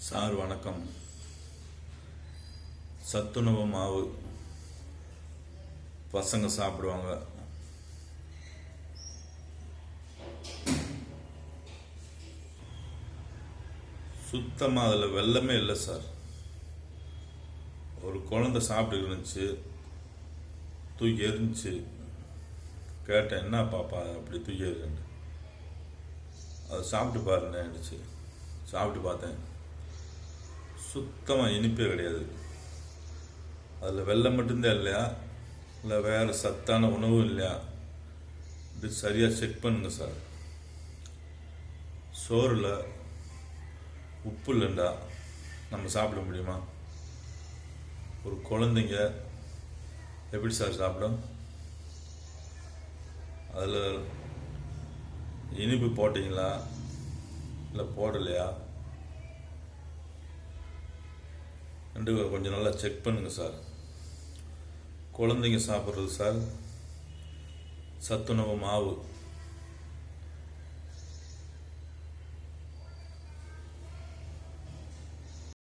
Sir வணக்கம். சத்துணவு மாவு பசங்க சாப்பிடுவாங்க. சுத்தமாக அதில் வெல்லமே இல்லை சார். ஒரு குழந்தை சாப்பிட்டு இருந்துச்சு, தூக்கி எரிஞ்சிச்சு. கேட்டேன், என்ன பாப்பா அப்படி தூக்கி எறிஞ்சு? அதை சாப்பிட்டு பாருன்னுச்சு. சாப்பிட்டு பார்த்தேன், சுத்தமாக இனிப்பே கிடையாது. அதில் வெல்லம் மட்டும்தான் இல்லையா, இல்லை வேறு சத்தான உணவும் இல்லையா? இது சரியாக செக் பண்ணுங்க சார். சோறில் உப்பு இல்லைண்டா நம்ம சாப்பிட முடியுமா? ஒரு குழந்தைங்க எப்படி சார் சாப்பிடும்? அதில் இனிப்பு போட்டிங்களா இல்லை போடலையா ரெண்டு கொஞ்சம் நல்லா செக் பண்ணுங்கள் சார். குழந்தைங்க சாப்பிட்றது சார் சத்துணவு மாவு